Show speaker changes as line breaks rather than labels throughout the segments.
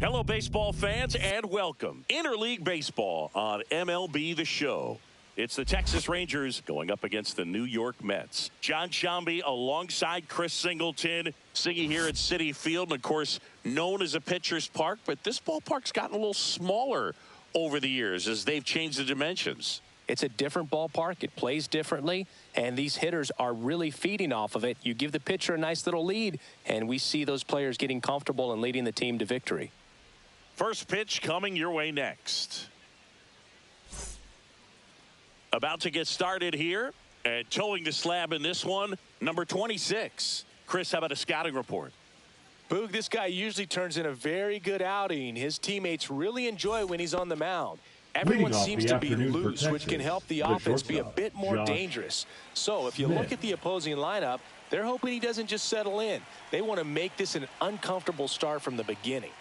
Hello, baseball fans, and welcome. Interleague Baseball on MLB The Show. It's the Texas Rangers going up against the New York Mets. John Sciambi alongside Chris Singleton, singing here at Citi Field, and of course, known as a pitcher's park, but this ballpark's gotten a little smaller over the years as they've changed the dimensions.
It's a different ballpark. It plays differently, and these hitters are really feeding off of it. You give the pitcher a nice little lead, and we see those players getting comfortable and leading the team to victory.
First pitch coming your way next. About to get started here, and towing the slab in this one, number 26. Chris, how about a scouting report?
Boog, this guy usually turns in a very good outing. His teammates really enjoy when he's on the mound. Everyone seems to be loose, which can help the offense be a bit more dangerous. So if you look at the opposing lineup, they're hoping he doesn't just settle in. They want to make this an uncomfortable start from the beginning.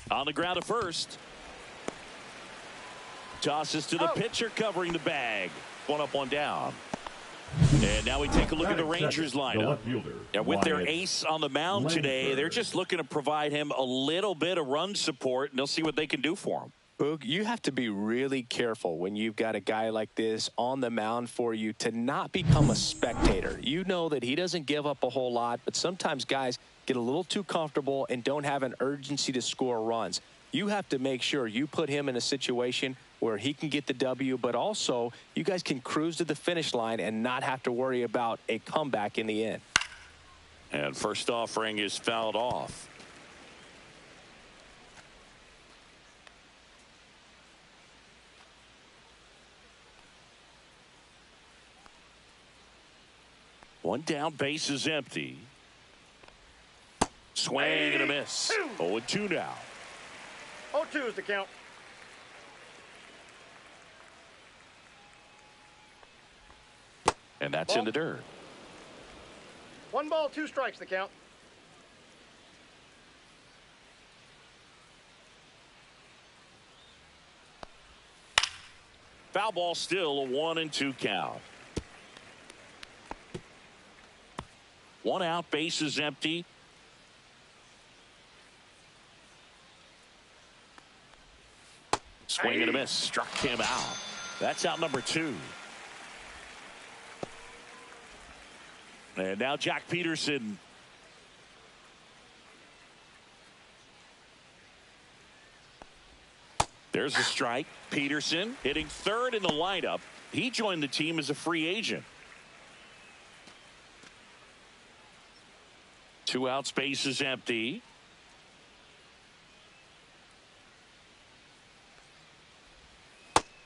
On the ground at first. Tosses to the pitcher covering the bag. One up, one down. And now we take a look at the Rangers lineup. And with their ace on the mound today, they're just looking to provide him a little bit of run support, and they'll see what they can do for him.
Boog, you have to be really careful when you've got a guy like this on the mound for you to not become a spectator. You know that he doesn't give up a whole lot, but sometimes guys get a little too comfortable and don't have an urgency to score runs. You have to make sure you put him in a situation where he can get the W, but also you guys can cruise to the finish line and not have to worry about a comeback in the end.
And first offering is fouled off. One down, base is empty. Swing and a miss. 0-2 now.
0-2 is the count.
And that's in the dirt.
1 ball, 2 strikes, the count.
Foul ball, still a 1-2 count. One out, base is empty. Swing and a miss. Struck him out. That's out number 2. And now Jack Peterson. There's a strike. Peterson hitting third in the lineup. He joined the team as a free agent. 2 outs, base is empty.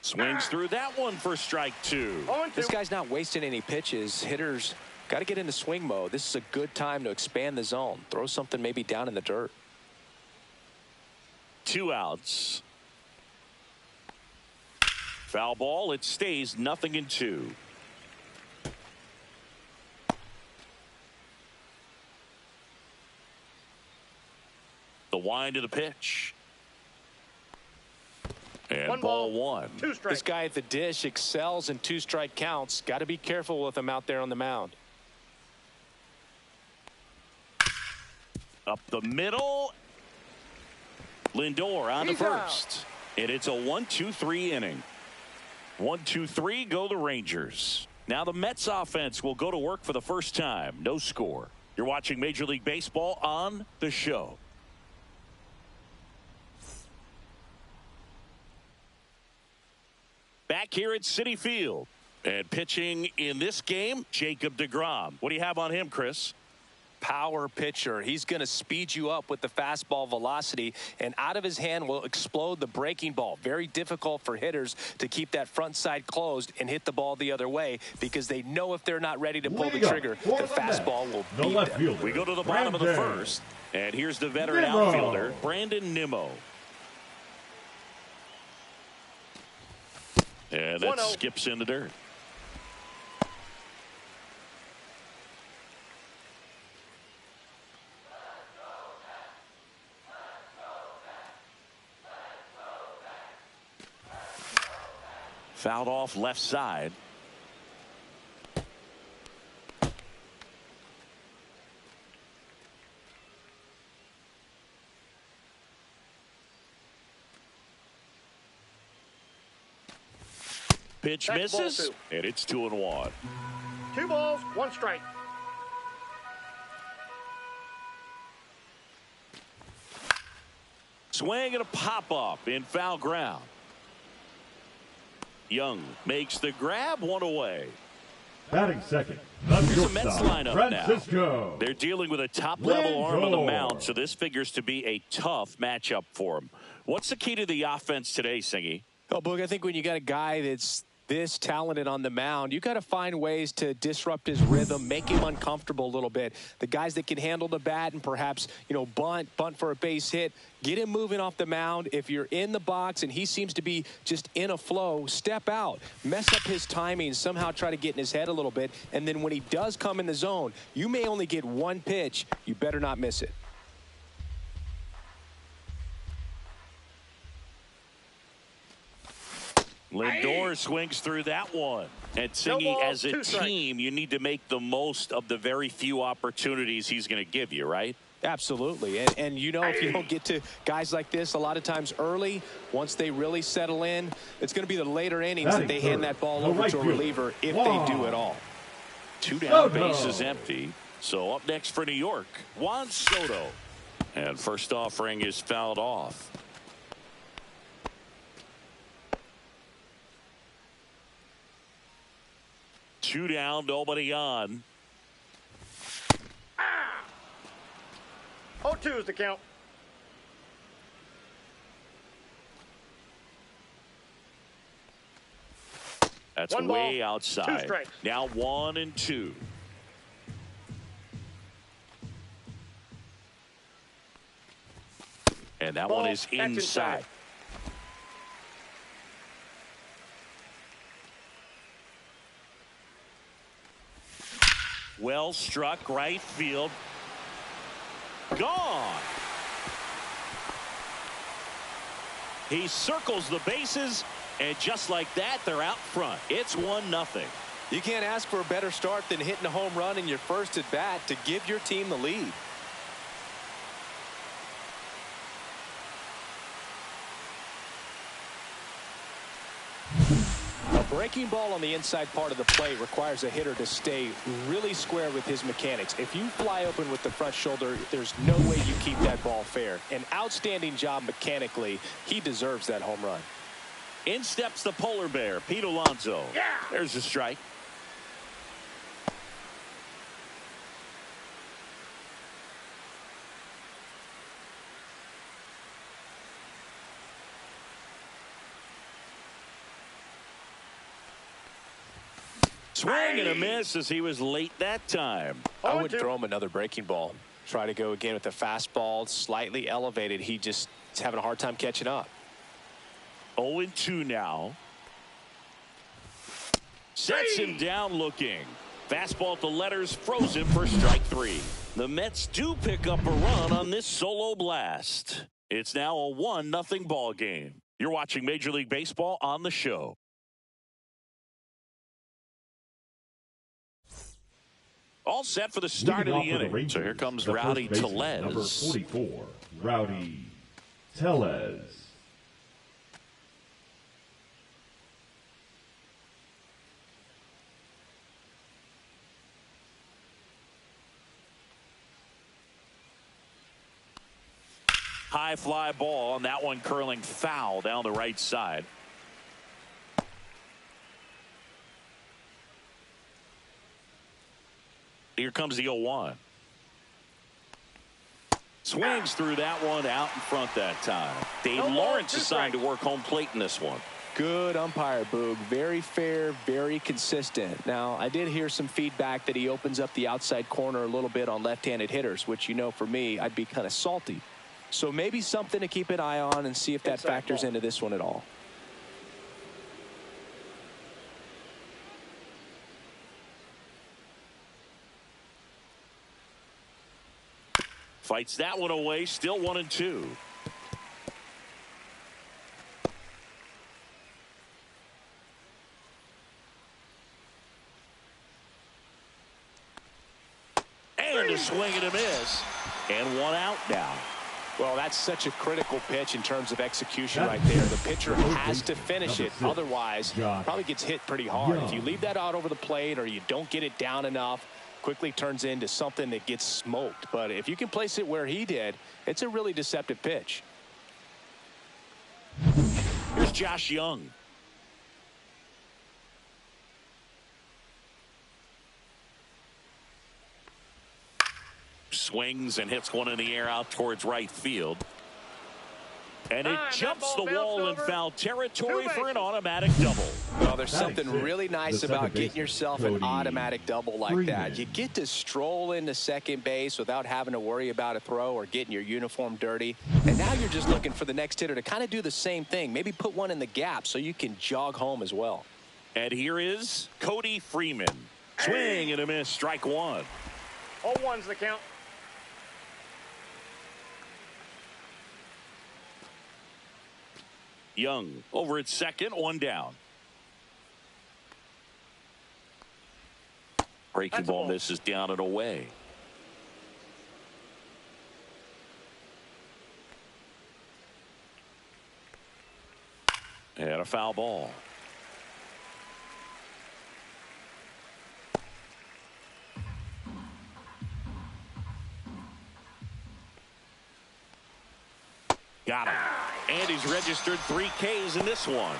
Swings through that one for strike 2.
This guy's not wasting any pitches. Hitters got to get into swing mode. This is a good time to expand the zone. Throw something maybe down in the dirt.
2 outs. Foul ball. It stays 0-2. The wind of the pitch. And ball 1.
2 strikes.
This guy at the dish excels in 2-strike counts. Got to be careful with him out there on the mound.
Up the middle. Lindor on the first. And it's a 1-2-3 inning. 1-2-3 go the Rangers. Now the Mets offense will go to work for the first time. No score. You're watching Major League Baseball on The Show. Back here at Citi Field. And pitching in this game, Jacob deGrom. What do you have on him, Chris?
Power pitcher. He's going to speed you up with the fastball velocity, and out of his hand will explode the breaking ball. Very difficult for hitters to keep that front side closed and hit the ball the other way because they know if they're not ready to pull the trigger, the fastball will beat them.
We go to the bottom of the first, and here's the veteran outfielder, Brandon Nimmo. And that skips in the dirt. Fouled off left side. Pitch
That's ball
misses,
two.
and it's 2-1.
2 balls, 1 strike.
Swing and a pop-up in foul ground. Young makes the grab, 1 away.
Batting second,
Here's a Mets lineup
Francisco.
now. They're dealing with a top-level arm on the
Lindor.
mound, so this figures to be a tough matchup for him. What's the key to the offense today, Singy?
Oh, Boog, I think when you got a guy that's this talented on the mound, you got to find ways to disrupt his rhythm, make him uncomfortable a little bit. The guys that can handle the bat and perhaps, bunt for a base hit, get him moving off the mound. If you're in the box and he seems to be just in a flow, step out, mess up his timing, somehow try to get in his head a little bit. And then when he does come in the zone, you may only get one pitch. You better not miss it.
Lindor swings through that one. And Singy, as a team, you need to make the most of the very few opportunities he's going to give you, right?
Absolutely. And if you don't get to guys like this a lot of times early, once they really settle in, it's going to be the later innings that they hand that ball over to a reliever if they do at all.
2 down, bases empty. So up next for New York, Juan Soto. And first offering is fouled off. Two down, nobody on.
0-2 is the count.
That's
One
way
ball,
outside.
2 strikes.
Now 1-2. And that one is inside. Well struck, right field. Gone. He circles the bases, and just like that, they're out front. It's 1-0.
You can't ask for a better start than hitting a home run in your first at bat to give your team the lead. Breaking ball on the inside part of the plate requires a hitter to stay really square with his mechanics. If you fly open with the front shoulder, there's no way you keep that ball fair. An outstanding job mechanically. He deserves that home run.
In steps the polar bear, Pete Alonso.
Yeah.
There's a strike. Swing and a miss as he was late that time.
I would throw him another breaking ball. Try to go again with the fastball, slightly elevated. He just is having a hard time catching up.
0-2 now. Sets him down looking. Fastball to letters, frozen for strike 3. The Mets do pick up a run on this solo blast. It's now a 1-0 ball game. You're watching Major League Baseball on the show. All set for the start of the inning. So here comes Rowdy Tellez.
Number 44, Rowdy Tellez.
High fly ball, and that one curling foul down the right side. Here comes the 0-1. Swings through that one out in front that time. Dave Lawrence assigned to work home plate in this one.
Good umpire, Boog. Very fair, very consistent. Now, I did hear some feedback that he opens up the outside corner a little bit on left-handed hitters, which, for me, I'd be kind of salty. So maybe something to keep an eye on and see if that factors into this one at all.
Fights that one away, still 1-2. And a swing and a miss. And one out now.
Well, that's such a critical pitch in terms of execution right there. The pitcher has to finish it. Otherwise, probably gets hit pretty hard. If you leave that out over the plate or you don't get it down enough, quickly turns into something that gets smoked. But if you can place it where he did, it's a really deceptive pitch.
Here's Josh Young. Swings and hits one in the air out towards right field. And it jumps the wall in foul territory for an automatic double.
Well, there's something really nice about getting yourself an automatic double like that. You get to stroll into second base without having to worry about a throw or getting your uniform dirty. And now you're just looking for the next hitter to kind of do the same thing. Maybe put one in the gap so you can jog home as well.
And here is Cody Freeman. Swing and a miss, strike one.
0-1's the count.
Young over at second, one down. Breaking ball misses down and away. And a foul ball. Got him. And he's registered 3 Ks in this one.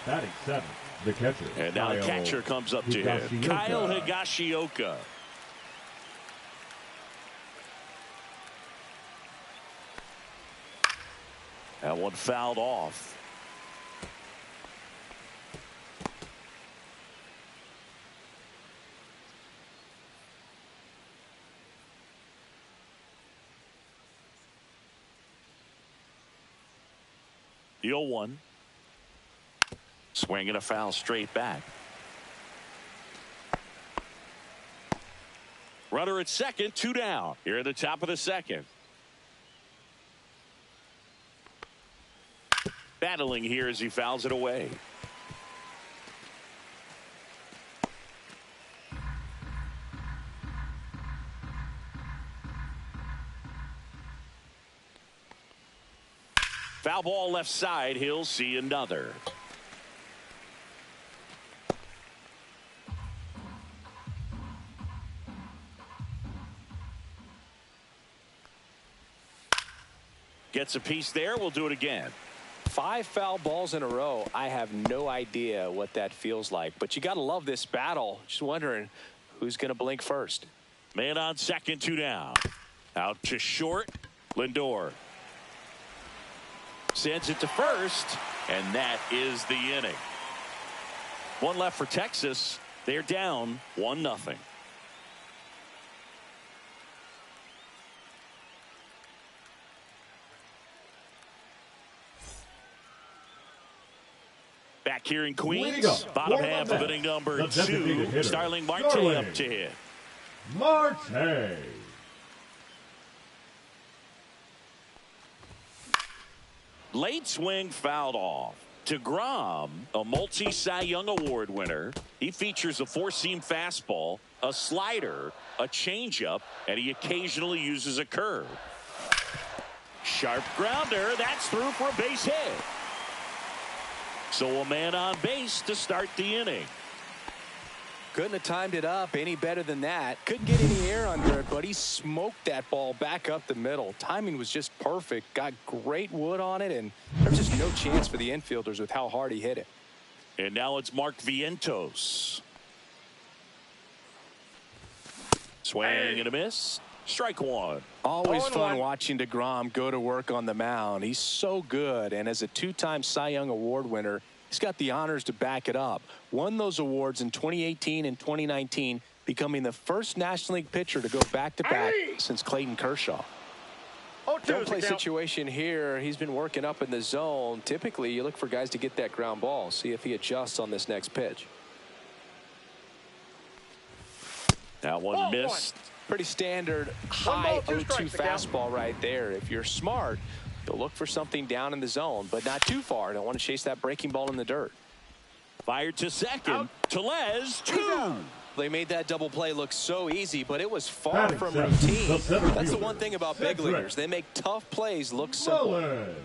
Batting 7th, the catcher.
And now the catcher comes up to him. Kyle Higashioka. That one fouled off. The 0-1. Swinging a foul straight back. Runner at second, 2 down. Here at the top of the second. Battling here as he fouls it away. Foul ball left side. He'll see another. Gets a piece there. We'll do it again.
5 foul balls in a row. I have no idea what that feels like, but you got to love this battle. Just wondering who's going to blink first.
Man on second, 2 down. Out to short. Lindor sends it to first, and that is the inning. 1 left for Texas. They're down 1-0. Back here in Queens, bottom half of inning number 2. Starling Marte up to hit.
Marte.
Late swing fouled off. DeGrom, a multi-Cy Young Award winner. He features a 4-seam fastball, a slider, a changeup, and he occasionally uses a curve. Sharp grounder. That's through for a base hit. So a man on base to start the inning.
Couldn't have timed it up any better than that. Couldn't get any air under it, but he smoked that ball back up the middle. Timing was just perfect. Got great wood on it, and there's just no chance for the infielders with how hard he hit it.
And now it's Mark Vientos. Swing and a miss. Strike one.
Always fun watching DeGrom go to work on the mound. He's so good, and as a 2-time Cy Young Award winner, he's got the honors to back it up. Won those awards in 2018 and 2019, becoming the first National League pitcher to go back-to-back since Clayton Kershaw. Don't play situation here. He's been working up in the zone. Typically, you look for guys to get that ground ball. See if he adjusts on this next pitch.
That one missed.
Pretty standard high 0-2 fastball right there. If you're smart, you'll look for something down in the zone, but not too far. Don't want to chase that breaking ball in the dirt.
Fired to second. Tellez, 2.
They made that double play look so easy, but it was far
Batting
from
seventh,
routine.
the center
That's the
fielder,
one thing about big
Cedric
leaguers. They make tough plays look simple.
Mullins.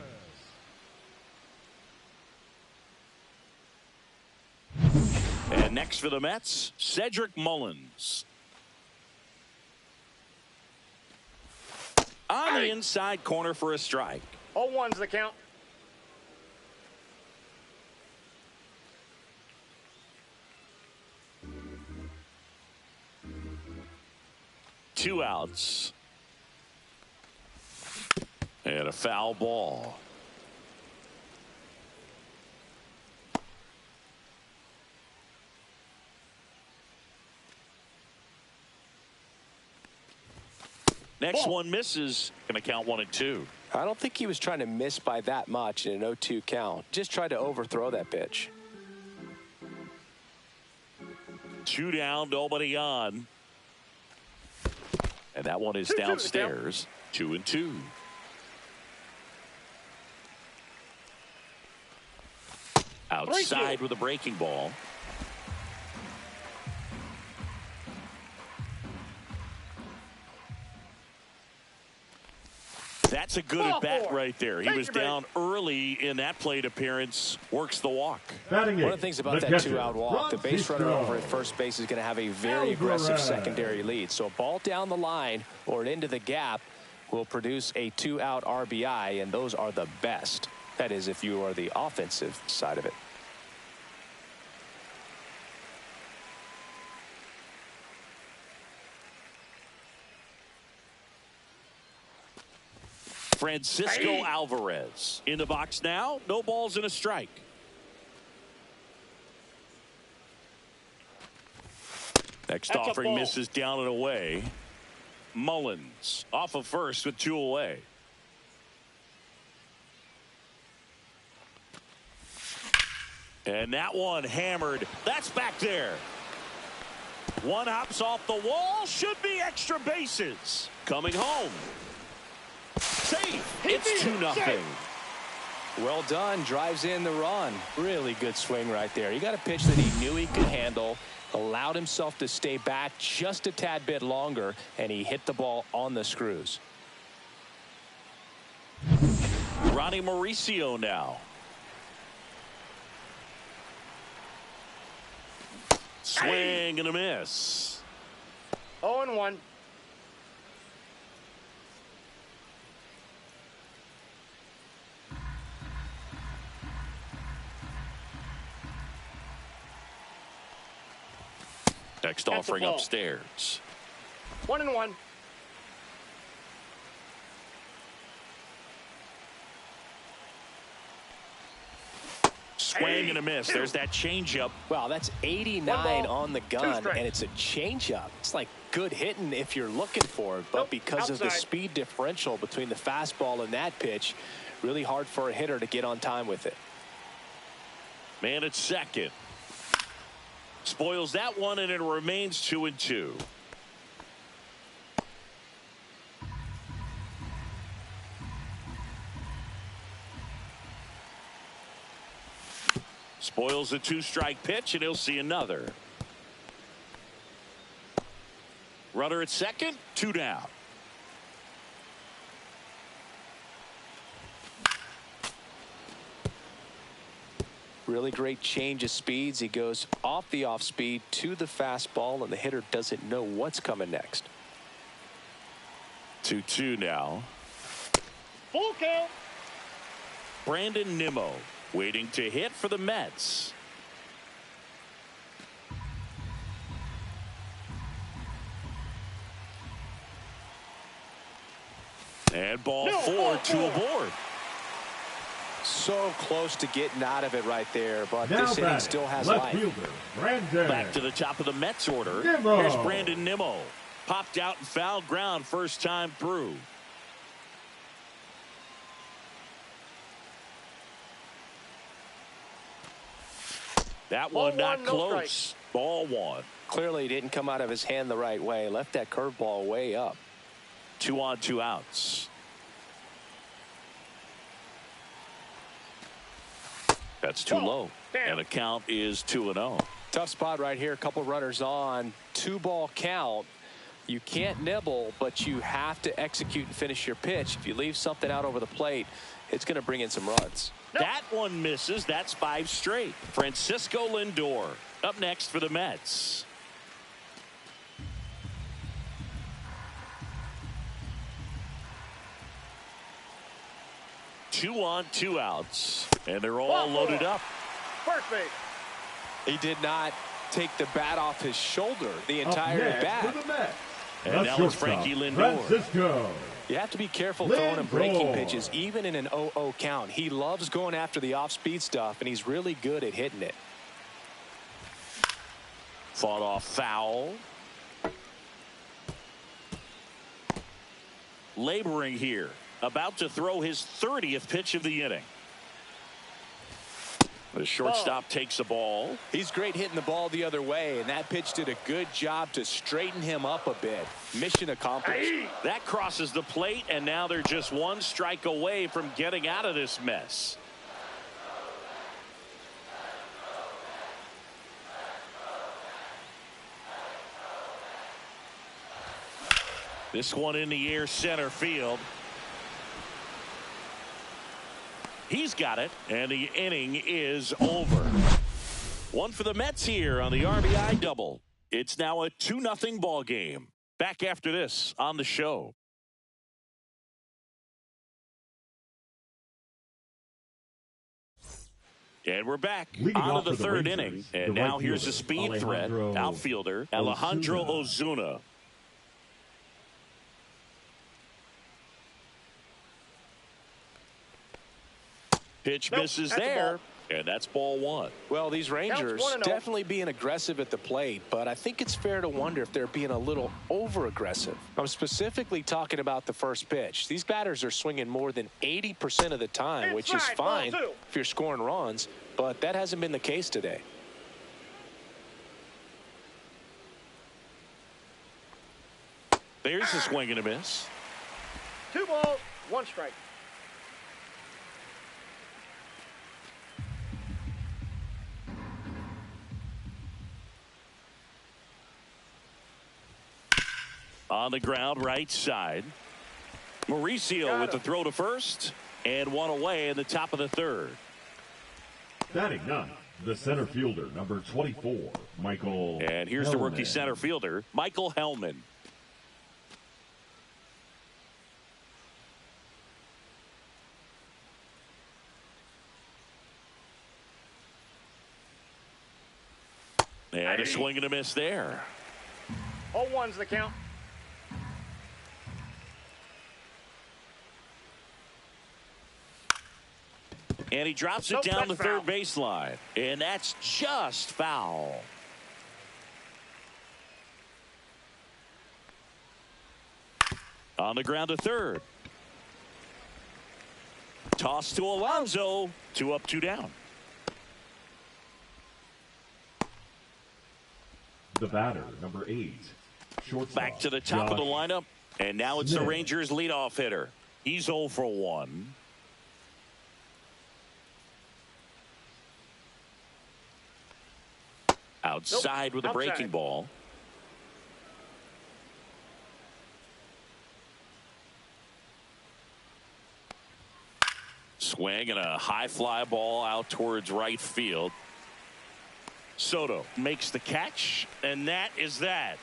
And next for the Mets, Cedric Mullins. On the inside corner for a strike.
0-1's the count.
Two outs. And a foul ball. Next one misses. Going to count 1-2.
I don't think he was trying to miss by that much in an 0-2 count. Just tried to overthrow that pitch.
2 down, nobody on. And that one is downstairs. 2-2. Outside with a breaking ball. That's a good at bat right there. He was down early in that plate appearance. Works the walk.
Batting
One of
eighth,
the things about
the
that
catcher,
2-out walk, the base runner
Francisco
over at first base is going to have a very aggressive secondary lead. So a ball down the line or into the gap will produce a 2-out RBI, and those are the best. That is, if you are the offensive side of it.
Francisco Alvarez in the box now. No balls and a strike. Next offering misses down and away. Mullins off of first with 2 away. And that one hammered. That's back there. One hops off the wall. Should be extra bases. Coming home. Safe. It's 2-0.
Well done. Drives in the run. Really good swing right there. He got a pitch that he knew he could handle, allowed himself to stay back just a tad bit longer, and he hit the ball on the screws.
Ronnie Mauricio now. Swing and a miss.
0-1.
Next offering upstairs.
1-1.
Swing and a miss. There's that changeup.
Wow, that's 89 on the gun, and it's a changeup. It's like good hitting if you're looking for it, but because of the speed differential between the fastball and that pitch, really hard for a hitter to get on time with it.
Man at second. Spoils that one, and it remains 2-2. Spoils a 2-strike pitch, and he'll see another. Runner at second, 2 down.
Really great change of speeds. He goes off the off speed to the fastball, and the hitter doesn't know what's coming next.
2-2 now.
Full count.
Brandon Nimmo waiting to hit for the Mets. And ball 4, 2 aboard.
So close to getting out of it right there, but
Now
this inning
batting,
still has
left
life.
fielder, Brandon.
Back to the top of the Mets order.
Nimmo.
Here's Brandon Nimmo. Popped out and fouled ground first time through. That one not close. Ball 1.
Clearly didn't come out of his hand the right way. Left that curveball way up.
2 on, 2 outs. That's too low. And the count is 2-0.
Tough spot right here. A couple runners on. 2-ball count. You can't nibble, but you have to execute and finish your pitch. If you leave something out over the plate, it's going to bring in some runs.
Nope. That one misses. That's 5 straight. Francisco Lindor up next for the Mets. Two on, 2 outs, and they're all loaded up.
First base.
He did not take the bat off his shoulder the entire at bat.
And now it's Frankie Lindor.
Francisco.
You have to be careful throwing him breaking pitches, even in an 0-0 count. He loves going after the off-speed stuff, and he's really good at hitting it.
Fought off foul. Laboring here. About to throw his 30th pitch of the inning. The shortstop takes the ball.
He's great hitting the ball the other way, and that pitch did a good job to straighten him up a bit. Mission accomplished.
That crosses the plate, and now they're just 1 strike away from getting out of this mess. This one in the air, center field. He's got it, and the inning is over. One for the Mets here on the RBI double. It's now a 2-0 ball game. Back after this on the show. And we're back on to the third inning. And now here's a speed threat. Outfielder Alejandro Ozuna. Pitch misses there, and that's ball 1.
Well, these Rangers definitely being aggressive at the plate, but I think it's fair to wonder if they're being a little over-aggressive. I'm specifically talking about the first pitch. These batters are swinging more than 80% of the time, which is fine if you're scoring runs, but that hasn't been the case today.
There's a swing and a miss.
2 balls, 1 strike.
On the ground, right side. Mauricio with the throw to first, and 1 away in the top of the 3rd.
Batting 9th, the center fielder, number 24, Michael.
And here's the rookie center fielder, Michael Hellman. And a swing and a miss there.
0-1's the count.
And he drops it down the third baseline. And that's just foul. On the ground to third. Toss to Alonso. 2 up, 2 down.
The batter, number 8, shortstop.
Back to the top of the lineup. And now it's the Rangers leadoff hitter. He's 0 for 1. Outside with a breaking ball. Swing and a high fly ball out towards right field. Soto makes the catch, and that is that.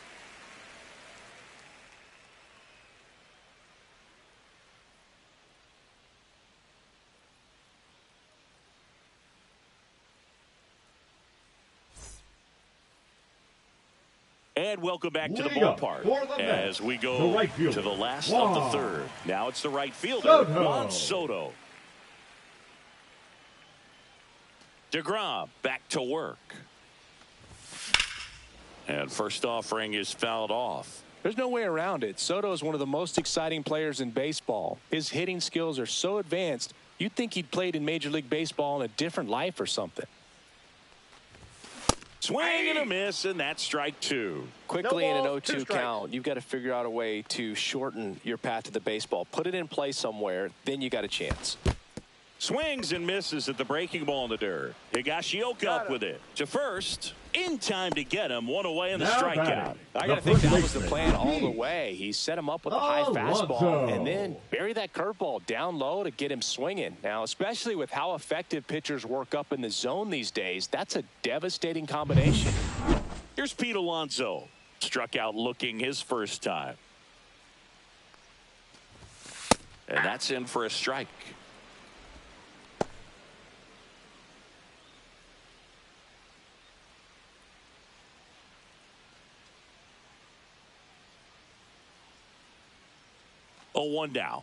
And welcome back to the ballpark as we go to the last of the 3rd. Now it's the right fielder, Juan Soto. DeGrom back to work. And first offering is fouled off.
There's no way around it. Soto is one of the most exciting players in baseball. His hitting skills are so advanced, you'd think he'd played in Major League Baseball in a different life or something.
Swing and a miss, and that's strike 2.
Quickly in an 0-2 count, you've got to figure out a way to shorten your path to the baseball. Put it in play somewhere, then you got a chance.
Swings and misses at the breaking ball in the dirt. Higashioka up with it. To first, in time to get him. One away in the
Now
strikeout.
batting,
I got to think that was the plan all the way. He set him up with a high fastball and then bury that curveball down low to get him swinging. Now, especially with how effective pitchers work up in the zone these days, that's a devastating combination.
Here's Pete Alonso. Struck out looking his first time. And that's in for a strike. Oh, 1 down.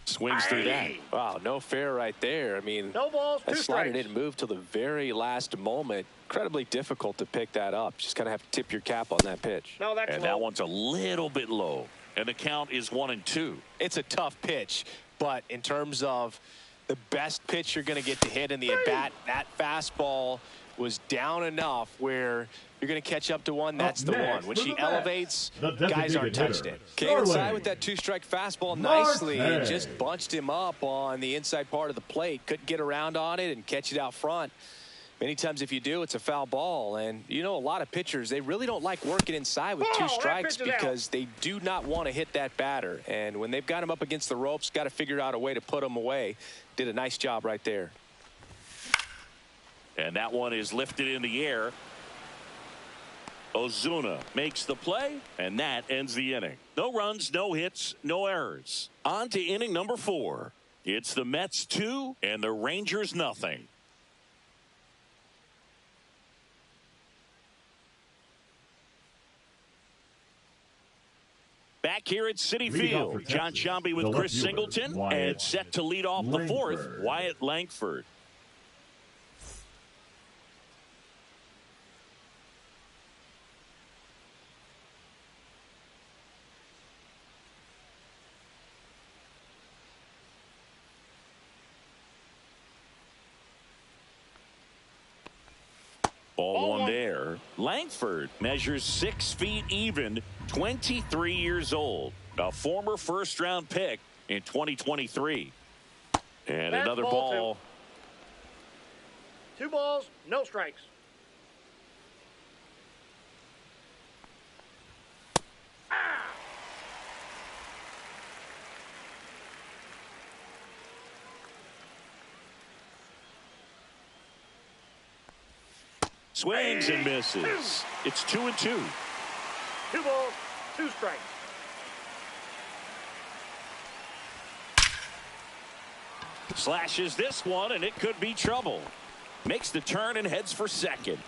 Swings through that.
Wow, no fair right there. I mean,
No balls,
that
2
slider
strikes.
didn't move till the very last moment. Incredibly difficult to pick that up. Just kind of have to tip your cap on that pitch.
No, that's
And
low.
that one's a little bit low. And the count is 1-2.
It's a tough pitch, but in terms of the best pitch you're going to get to hit in the at-bat, that fastball was down enough where you're going to catch up to one. That's the one. When she elevates, guys aren't touching it. Came inside with that 2-strike fastball nicely and just bunched him up on the inside part of the plate. Couldn't get around on it and catch it out front. Many times if you do, it's a foul ball. And, you know, a lot of pitchers, they really don't like working inside with 2 strikes because they do not want to hit that batter. And when they've got him up against the ropes, got to figure out a way to put him away. Did a nice job right there.
And that one is lifted in the air. Ozuna makes the play, and that ends the inning. No runs, no hits, no errors. On to inning number 4. It's the Mets 2 and the Rangers nothing. Back here at Citi Field, John Sciambi with Chris Singleton, and set to lead off the 4th, Wyatt Langford. Ball one there. Langford measures 6 feet even, 23 years old. A former first-round pick in 2023. And
That's
another
ball
ball.
2 balls, no strikes.
Swings and misses. It's 2-2.
2 balls, 2 strikes.
Slashes this one, and it could be trouble. Makes the turn and heads for second.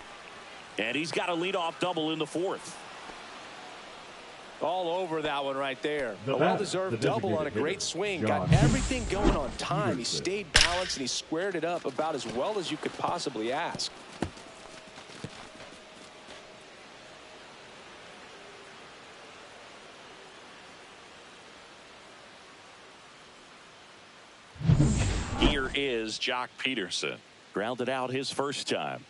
And he's got a leadoff double in the 4th.
All over that one right there.
The
A well-deserved double on a great swing. Got everything going on time. He stayed balanced, and he squared it up about as well as you could possibly ask.
Here is Jock Peterson. Grounded out his first time.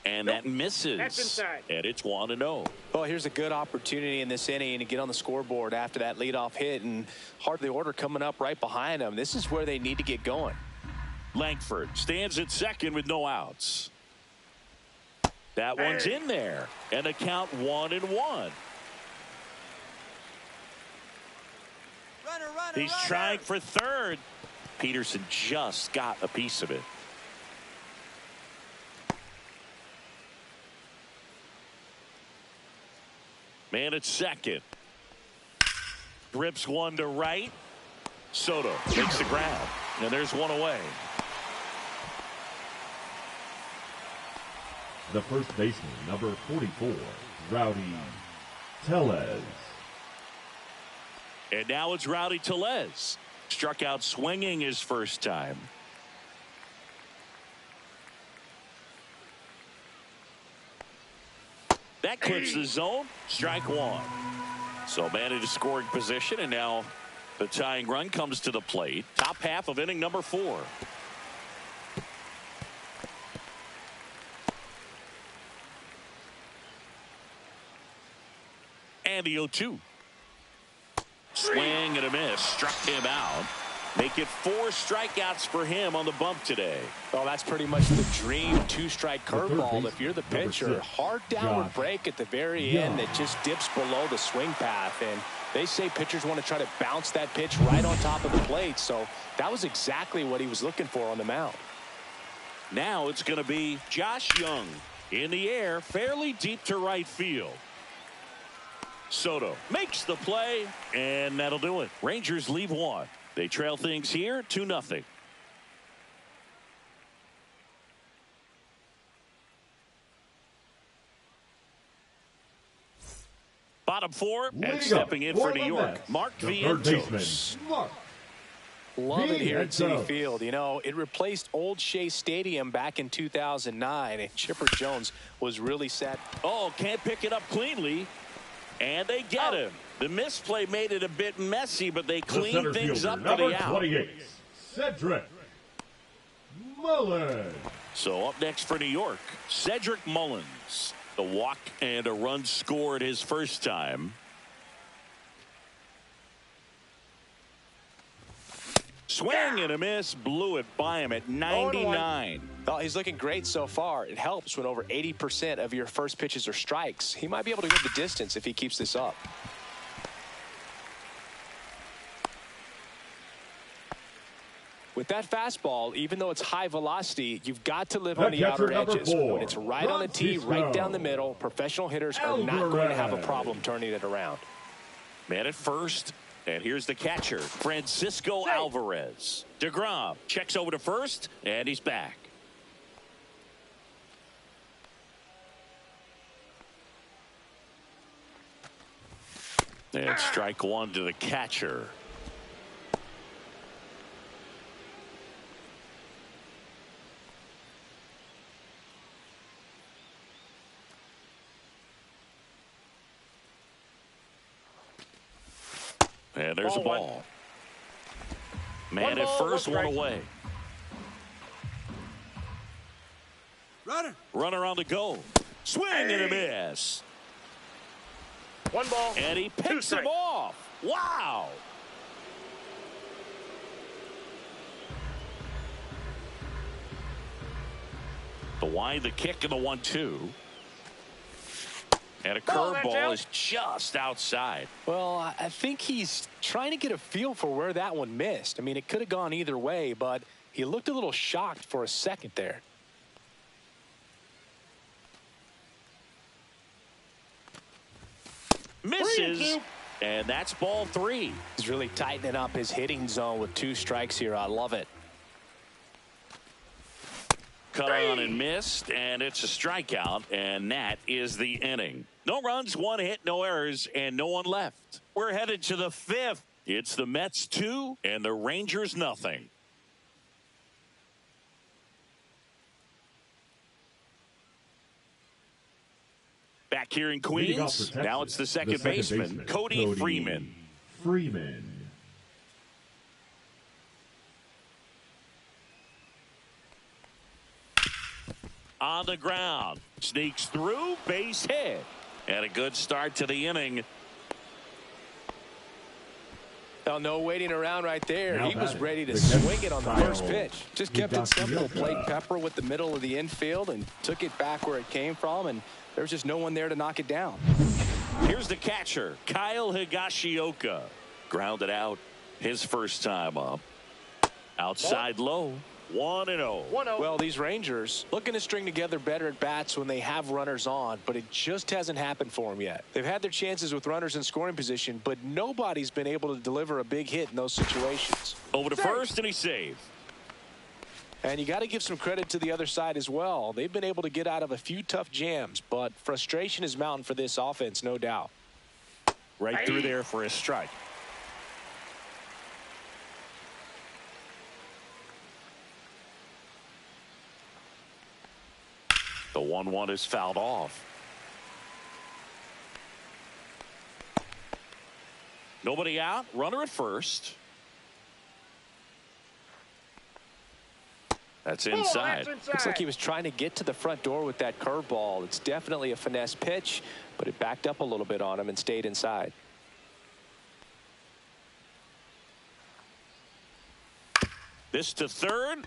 And that misses.
That's inside.
And it's 1-0.
Well, here's a good opportunity in this inning to get on the scoreboard after that leadoff hit, and heart of the order coming up right behind them. This is where they need to get going.
Langford stands at second with no outs. That one's in there. And the count 1-1. He's trying for third. Peterson just got a piece of it. Man at second. Grips one to right. Soto makes the grab. And there's one away.
The first baseman, number 44, Rowdy Tellez.
And now it's Rowdy Tellez. Struck out swinging his first time. That clips the zone. Strike one. So man in a scoring position, and now the tying run comes to the plate. Top half of inning number 4. And the 0-2. Swing and a miss. Struck him out. Make it 4 strikeouts for him on the bump today.
Well, that's pretty much the dream 2-strike curveball. If you're the pitcher, hard downward break at the very end that just dips below the swing path. And they say pitchers want to try to bounce that pitch right on top of the plate. So that was exactly what he was looking for on the mound.
Now it's going to be Josh Young in the air, fairly deep to right field. Soto makes the play, and that'll do it. Rangers leave 1. They trail things here 2-0. Bottom 4, and stepping in for New York, Mark Vientos.
Love it here at Citi Field. You know, it replaced old Shea Stadium back in 2009, and Chipper Jones was really set.
Oh, can't pick it up cleanly, and they get him. The misplay made it a bit messy, but they cleaned things up for the out.
28, Cedric Mullins.
So up next for New York, Cedric Mullins. The walk and a run scored his first time. Swing and a miss, blew it by him at 99.
Well, he's looking great so far. It helps when over 80% of your first pitches are strikes. He might be able to go the distance if he keeps this up. With that fastball, even though it's high velocity, you've got to live on the outer edges. When it's right on the tee, right down the middle, professional hitters are not going to have a problem turning it around.
Man at first, and here's the catcher, Francisco Alvarez. DeGrom checks over to first, and he's back. And strike 1 to the catcher. And there's a ball. Man at first, 1 away. Runner on the go. Swing and a miss.
1 ball.
And he picks him off. Wow. The wide, the kick, and the 1-2. And a curveball is just outside.
Well, I think he's trying to get a feel for where that one missed. I mean, it could have gone either way, but he looked a little shocked for a second there.
Misses, and that's ball 3.
He's really tightening up his hitting zone with 2 strikes here. I love it.
Cut on and missed, and it's a strikeout, and that is the inning. No runs, 1 hit, no errors, and no one left. We're headed to the 5th. It's the Mets 2 and the Rangers nothing. Back here in Queens, now it's the second baseman, Cody Freeman. On the ground, sneaks through, base hit, and a good start to the inning.
Well, no waiting around right there. He was ready to swing it on the first pitch. Just kept it simple, played pepper with the middle of the infield and took it back where it came from, and there was just no one there to knock it down.
Here's the catcher, Kyle Higashioka. Grounded out his first time up. Outside low. 1-0.
Well, these Rangers looking to string together better at bats when they have runners on, but it just hasn't happened for them yet. They've had their chances with runners in scoring position, but nobody's been able to deliver a big hit in those situations.
Over to first, and he saved.
And you got to give some credit to the other side as well. They've been able to get out of a few tough jams, but frustration is mounting for this offense, no doubt.
Right through there for a strike. The 1-1 is fouled off. Nobody out. Runner at first. That's inside.
Looks like he was trying to get to the front door with that curveball. It's definitely a finesse pitch, but it backed up a little bit on him and stayed inside.
This to third.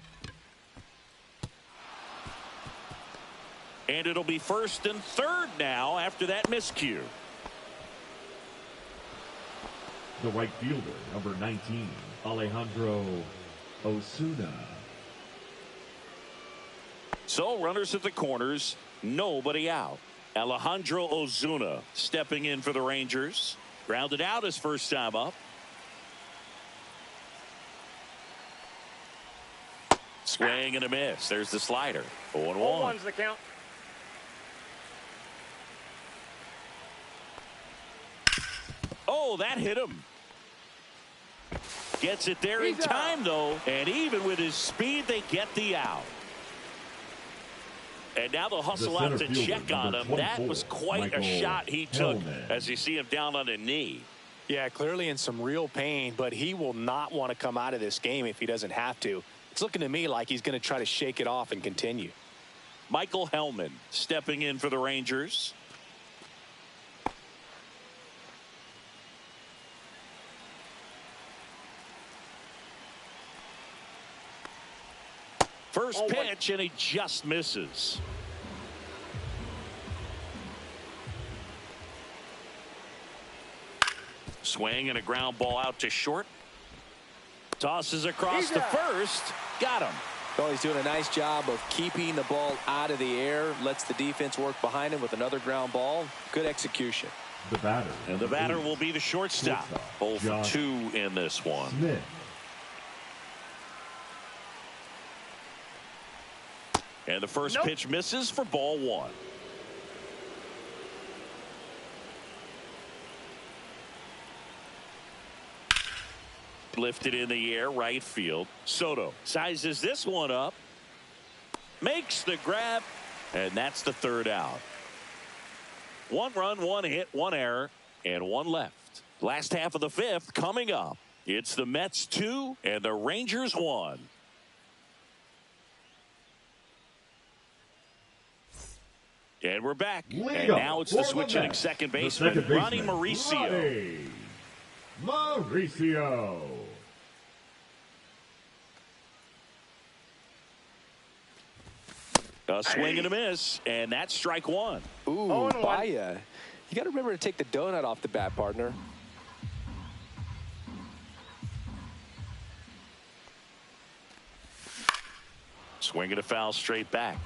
And it'll be first and third now after that miscue.
The right fielder, number 19, Alejandro Osuna.
So runners at the corners, nobody out. Alejandro Osuna stepping in for the Rangers. Grounded out his first time up. Swing and a miss. There's the slider. 0-1.
0-1's the count.
Oh, that hit him. Gets it there in time, though. And even with his speed, they get the out. And now they'll hustle out to check on him. That was quite a shot he took as you see him down on a knee.
Yeah, clearly in some real pain, but he will not want to come out of this game if he doesn't have to. It's looking to me like he's going to try to shake it off and continue.
Michael Hellman stepping in for the Rangers. First pitch, and he just misses. Swing and a ground ball out to short. Tosses across the first. Got him.
Well, he's doing a nice job of keeping the ball out of the air. Lets the defense work behind him with another ground ball. Good execution.
The batter.
And the batter will be the shortstop. 0 for 2 in this one.
Smith.
And the first pitch misses for ball 1. Lifted in the air, right field. Soto sizes this one up. Makes the grab. And that's the third out. 1 run, 1 hit, 1 error, and 1 left. Last half of the 5th coming up. It's the Mets 2 and the Rangers 1. And we're back. And now it's the switch hitting second baseman, Ronnie Mauricio.
Mauricio.
A swing and a miss, and that's strike 1.
Ooh, Baya. You got to remember to take the donut off the bat, partner.
Swing and a foul straight back.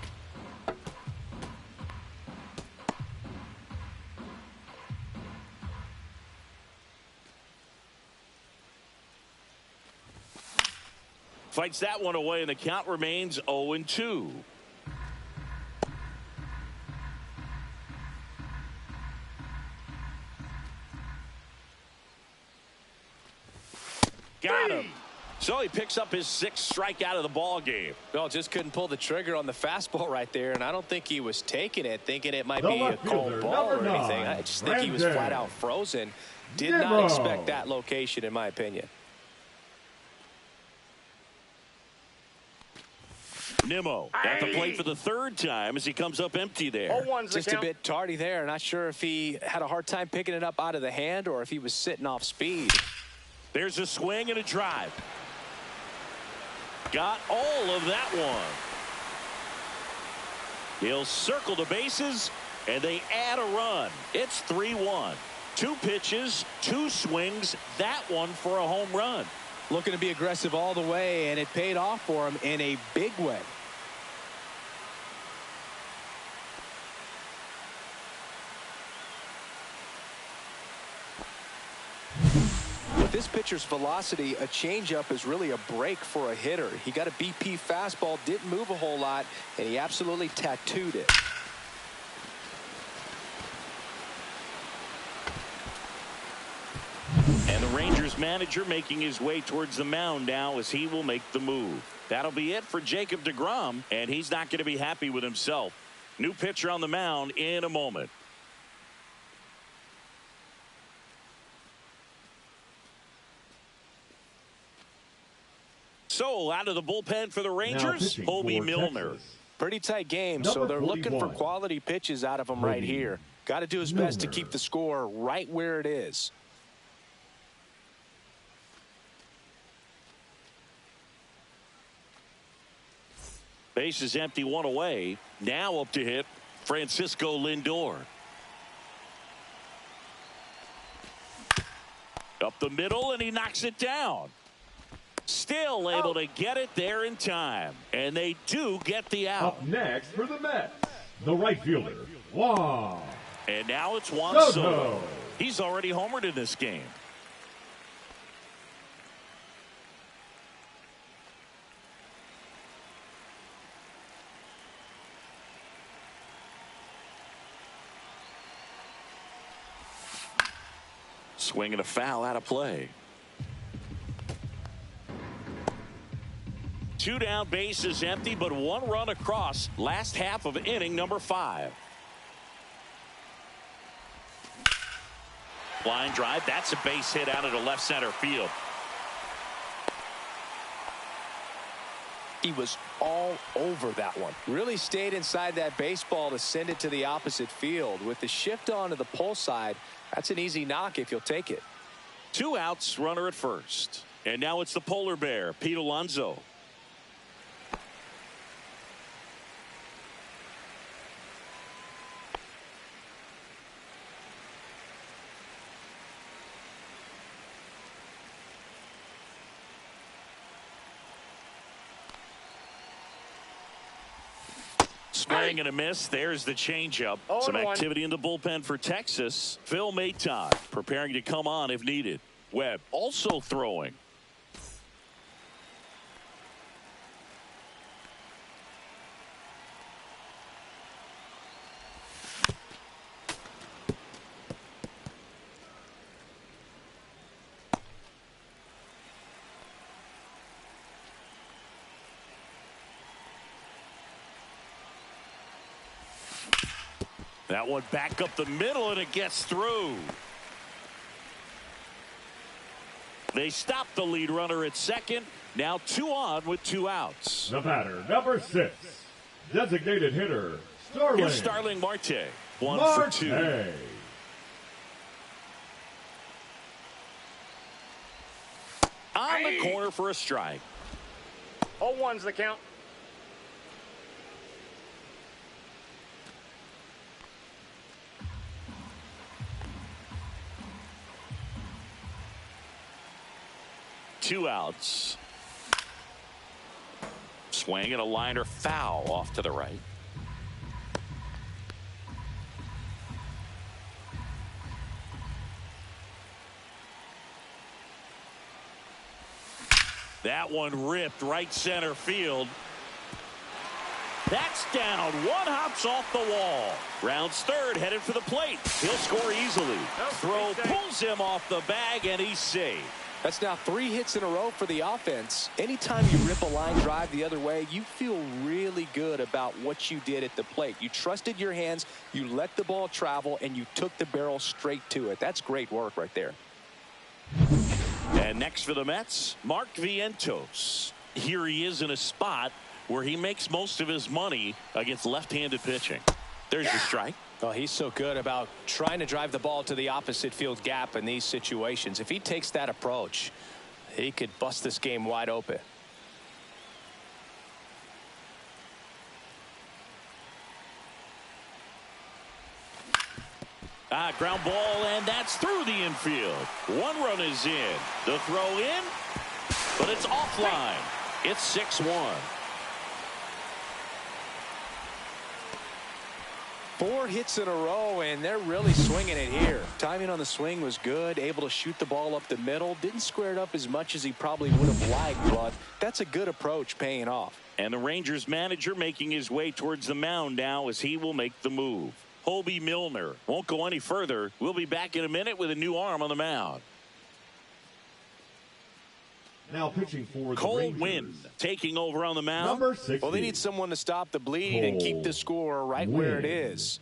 Fights that one away, and the count remains 0-2. Got him. So he picks up his 6th strikeout of the ball game.
Well, just couldn't pull the trigger on the fastball right there, and I don't think he was taking it, thinking it might be a cold ball or anything. I just think he was flat out frozen. Did not expect that location, in my opinion.
Nimmo at the plate for the 3rd time as he comes up empty there.
Just a bit tardy there. Not sure if he had a hard time picking it up out of the hand or if he was sitting off speed.
There's a swing and a drive. Got all of that one. He'll circle the bases, and they add a run. It's 3-1. 2 pitches, 2 swings, that one for a home run.
Looking to be aggressive all the way, and it paid off for him in a big way. With this pitcher's velocity, a changeup is really a break for a hitter. He got a BP fastball, didn't move a whole lot, and he absolutely tattooed it.
And the Rangers manager making his way towards the mound now as he will make the move. That'll be it for Jacob deGrom, and he's not going to be happy with himself. New pitcher on the mound in a moment. So out of the bullpen for the Rangers, Hobie Milner.
Pretty tight game, so they're looking for quality pitches out of him right here. Got to do his best to keep the score right where it is.
Base is empty, one away. Now up to hit Francisco Lindor. Up the middle, and he knocks it down. Still able to get it there in time. And they do get the out.
Up next for the Mets, the right fielder, Juan.
And now it's Juan
Soto.
Soto. He's already homered in this game. Swing and a foul out of play. 2 down, base is empty, but 1 run across. Last half of inning number 5. Line drive. That's a base hit out into left center field.
He was all over that one. Really stayed inside that baseball to send it to the opposite field. With the shift onto the pull side, that's an easy knock if you'll take it.
2 outs, runner at first. And now it's the polar bear, Pete Alonso. Swing and a miss. There's the changeup. Some activity in the bullpen for Texas. Phil Maton preparing to come on if needed. Webb also throwing. That one back up the middle, and it gets through. They stop the lead runner at second. Now 2 on with 2 outs.
The batter, number 6, designated hitter, Starling.
Here's Starling Marte. 1 for 2. On the corner for a strike.
0-1's the count.
Two outs. Swing and a liner foul off to the right. That one ripped right center field. That's down. 1 hops off the wall. Rounds third, headed for the plate. He'll score easily. Throw pulls him off the bag, and he's safe.
That's now 3 hits in a row for the offense. Anytime you rip a line drive the other way, you feel really good about what you did at the plate. You trusted your hands, you let the ball travel, and you took the barrel straight to it. That's great work right there.
And next for the Mets, Mark Vientos. Here he is in a spot where he makes most of his money against left-handed pitching. There's your strike.
Oh, he's so good about trying to drive the ball to the opposite field gap in these situations. If he takes that approach, he could bust this game wide open.
Ground ball, and that's through the infield. 1 run is in. The throw in, but it's offline. It's 6-1.
4 hits in a row, and they're really swinging it here. Timing on the swing was good, able to shoot the ball up the middle. Didn't square it up as much as he probably would have liked, but that's a good approach paying off.
And the Rangers manager making his way towards the mound now as he will make the move. Hobie Milner won't go any further. We'll be back in a minute with a new arm on the mound.
Now pitching for the
Cole
Rangers,
Winn taking over on the mound.
number 60.
Well, they need someone to stop the bleed and keep the score right where it
Winn.
is.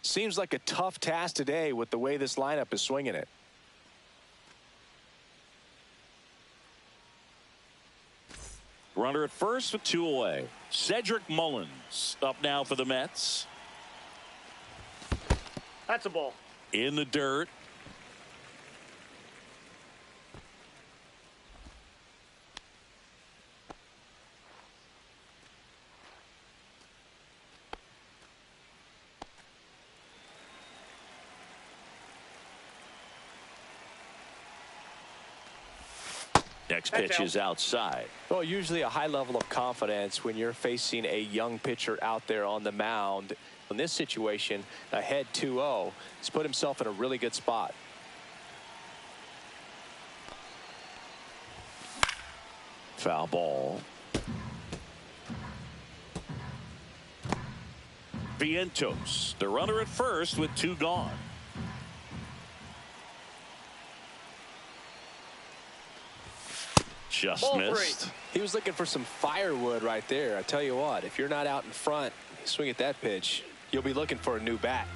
Seems like a tough task today with the way this lineup is swinging it.
Runner at first with 2 away. Cedric Mullins up now for the Mets.
That's a ball.
In the dirt. Next pitch is outside.
Well, usually a high level of confidence when you're facing a young pitcher out there on the mound. In this situation, ahead 2-0, he's put himself in a really good spot.
Foul ball. Vientos, the runner at first with 2 gone. Just
Ball
missed.
3.
He was looking for some firewood right there. I tell you what, if you're not out in front, you swing at that pitch, you'll be looking for a new bat.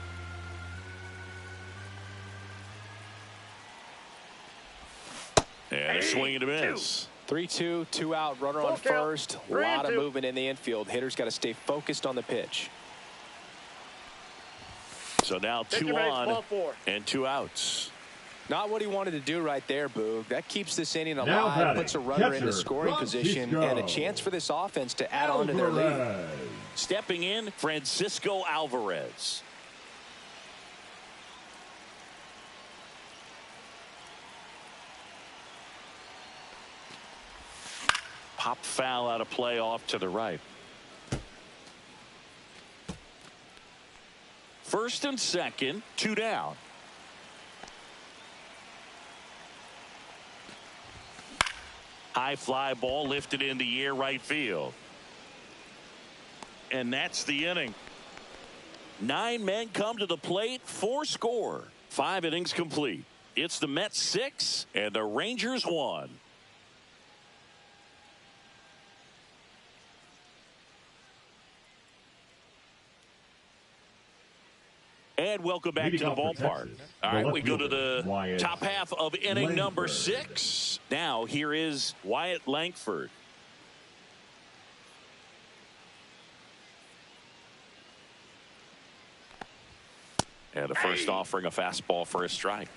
And a swing and a miss.
3-2, 2 out, runner on
Full count.
first. A
3-2.
lot of movement in the infield. Hitters got to stay focused on the pitch.
So now 2
Take your base,
on
ball 4.
and 2 outs.
Not what he wanted to do right there, Boog. That keeps this inning
Now
alive,
batting,
puts a runner in the
catcher,
scoring position,
Francisco
and a chance for this offense to add on to their lead.
Alvarez.
Stepping in, Francisco Alvarez. Pop foul out of play off to the right. First and second, 2 down. High fly ball lifted in the air right field. And that's the inning. 9 men come to the plate, 4 score. 5 innings complete. It's the Mets 6 and the Rangers 1. And welcome back to the ballpark. All right, we go to the top half of inning number 6. Now here is Wyatt Langford. And the first offering a fastball for a strike.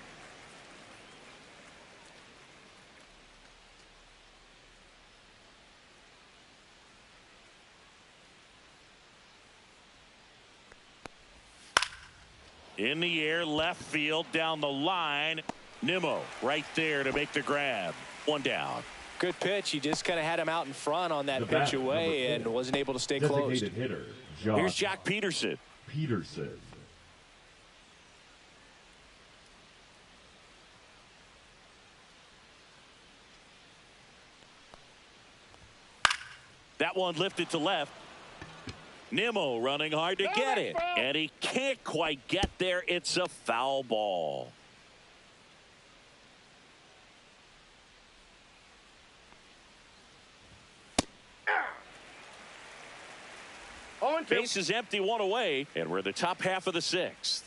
In the air, left field, down the line. Nimmo right there to make the grab. 1 down.
Good pitch. He just kind of had him out in front on that
The
pitch
bat,
away
number 4.
and wasn't able to stay
Designated
closed.
hitter,
Here's Jack Peterson.
Peterson.
That one lifted to left. Nimmo running hard to get it. And he can't quite get there. It's a foul ball. Base is empty, 1 away. And we're the top half of the 6th.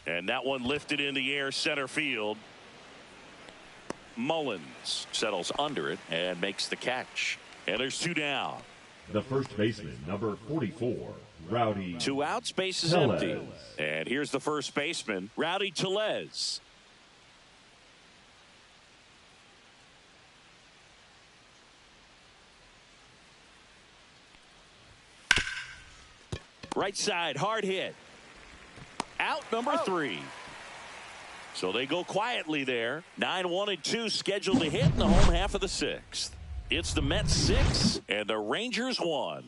And that one lifted in the air center field. Mullins settles under it and makes the catch. And there's 2 down.
The first baseman, number 44, Rowdy.
2 outs, base is
Tellez.
empty. And here's the first baseman, Rowdy Tellez. Right side, hard hit. Out number 3. So they go quietly there. 9-1-2 scheduled to hit in the home half of the 6th. It's the Mets 6 and the Rangers 1.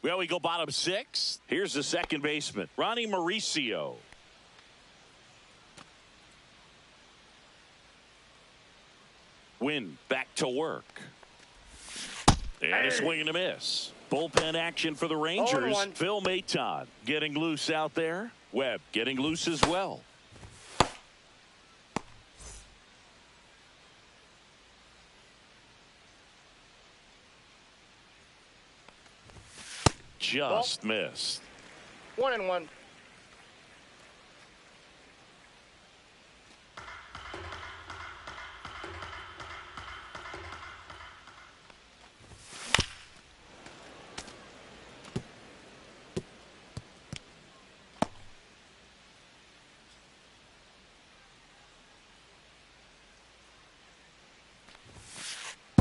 Well, we go bottom 6. Here's the second baseman, Ronnie Mauricio. Wynn back to work. And a swing and a miss. Bullpen action for the Rangers.
0-1.
Phil Maton getting loose out there. Webb getting loose as well. Just missed.
1-1.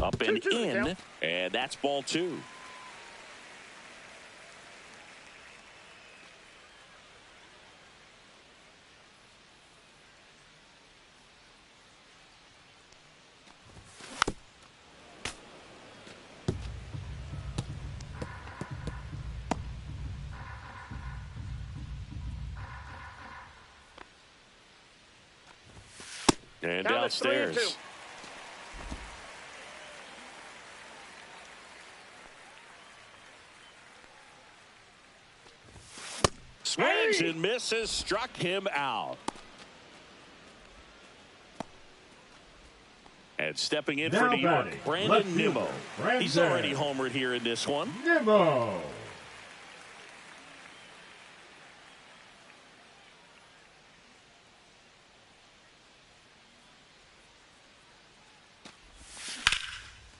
Up and
2-2 the
in,
count.
and that's ball 2. And
Count is 3-2.
downstairs. Swings and misses, struck him out. And stepping in
Now
for New York,
batting,
Brandon
left fielder,
Nimmo. He's
Brandon
already homered here in this one.
Nimmo.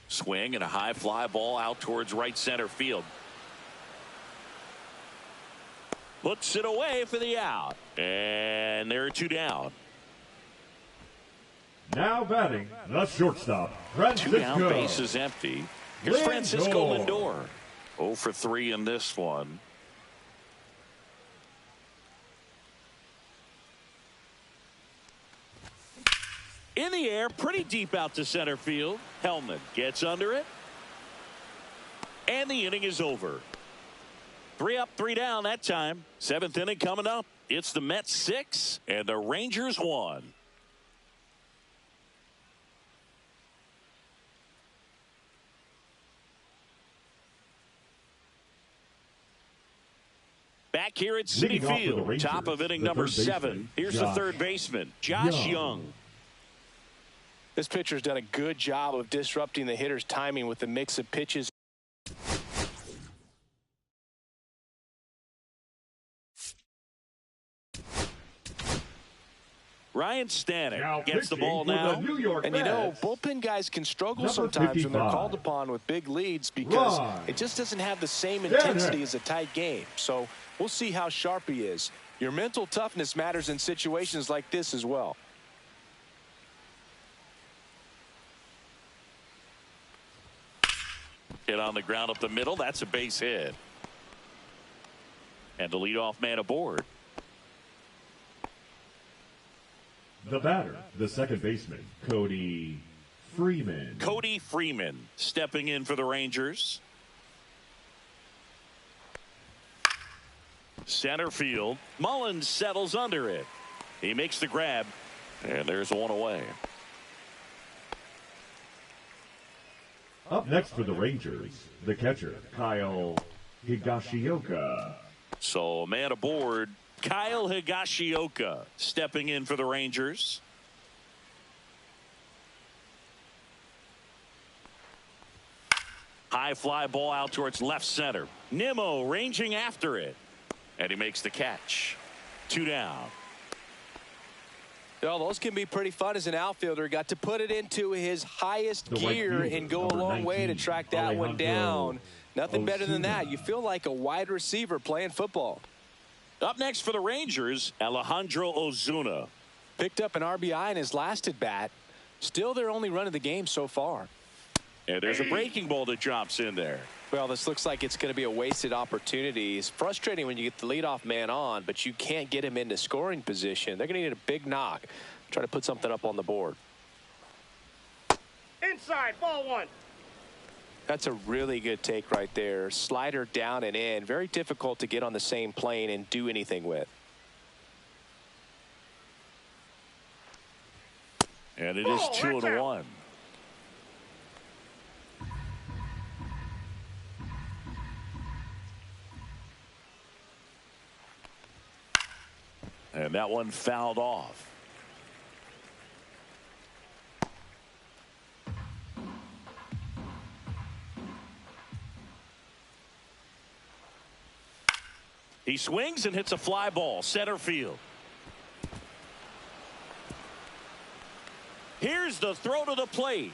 Swing and a high fly ball out towards right center field. Looks it away for the out. And there are 2 down.
Now batting, the shortstop,
2 down,
Francisco.
base is empty. Here's Francisco
Lindor.
Lindor. 0 for 3 in this one. In the air, pretty deep out to center field. Hellman gets under it. And the inning is over. 3 up, 3 down that time. 7th inning coming up. It's the Mets 6 and the Rangers 1. Back here at Citi
Leading off for the
Field,
Rangers,
top of inning
the
number
third baseman,
7. Here's the
Josh
third baseman, Josh Young.
This pitcher's done a good job of disrupting the hitter's timing with the mix of pitches.
Ryan Stanek
Now
gets the
pitching
ball
for
now.
the New York
And you know,
Mets,
bullpen guys can struggle
Number
sometimes when they're
55.
called upon with big leads because
Ryan
it just doesn't have the same
Stanek.
intensity as a tight game. So we'll see how sharp he is. Your mental toughness matters in situations like this as well.
Hit on the ground up the middle. That's a base hit. And the leadoff man aboard.
the batter, the second baseman, Cody Freeman.
Cody Freeman stepping in for the Rangers. Center field. Mullins settles under it. He makes the grab. And there's one away.
Up next for the Rangers, the catcher, Kyle Higashioka.
So a man aboard, Kyle Higashioka stepping in for the Rangers. High fly ball out towards left center. Nimmo ranging after it. And he makes the catch. 2 down.
Well, those can be pretty fun as an outfielder. Got to put it into his highest
The right
gear
fielder,
and go a
number
long way to
19,
track that one
Alejandro
down. Nothing better than that.
Osuna.
You feel like a wide receiver playing football.
Up next for the Rangers, Alejandro Osuna.
Picked up an RBI in his last at bat. Still their only run of the game so far.
And there's a breaking ball that drops in there.
Well, this looks like it's going to be a wasted opportunity. It's frustrating when you get the leadoff man on, but you can't get him into scoring position. They're going to need a big knock. Try to put something up on the board.
Inside, ball 1.
That's a really good take right there. Slider down and in. Very difficult to get on the same plane and do anything with.
And it is 2-1. And that one fouled off. He swings and hits a fly ball, center field. Here's the throw to the plate.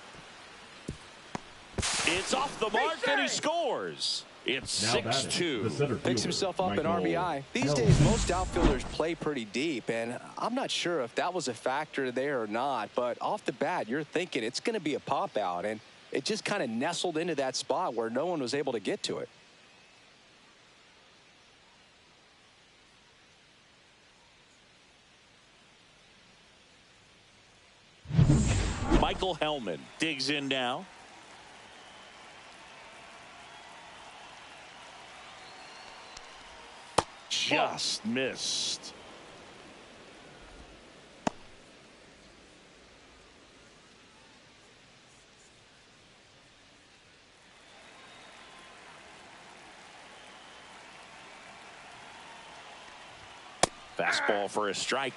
It's off the mark and he scores. It's
Now batting, the
6-2.
center
Picks
fielder,
himself up an
Michael
RBI. These
Kelly.
days, most outfielders play pretty deep, and I'm not sure if that was a factor there or not, but off the bat, you're thinking it's going to be a pop out, and it just kind of nestled into that spot where no one was able to get to it.
Michael Hellman digs in now. Just missed. Fastball for a strike.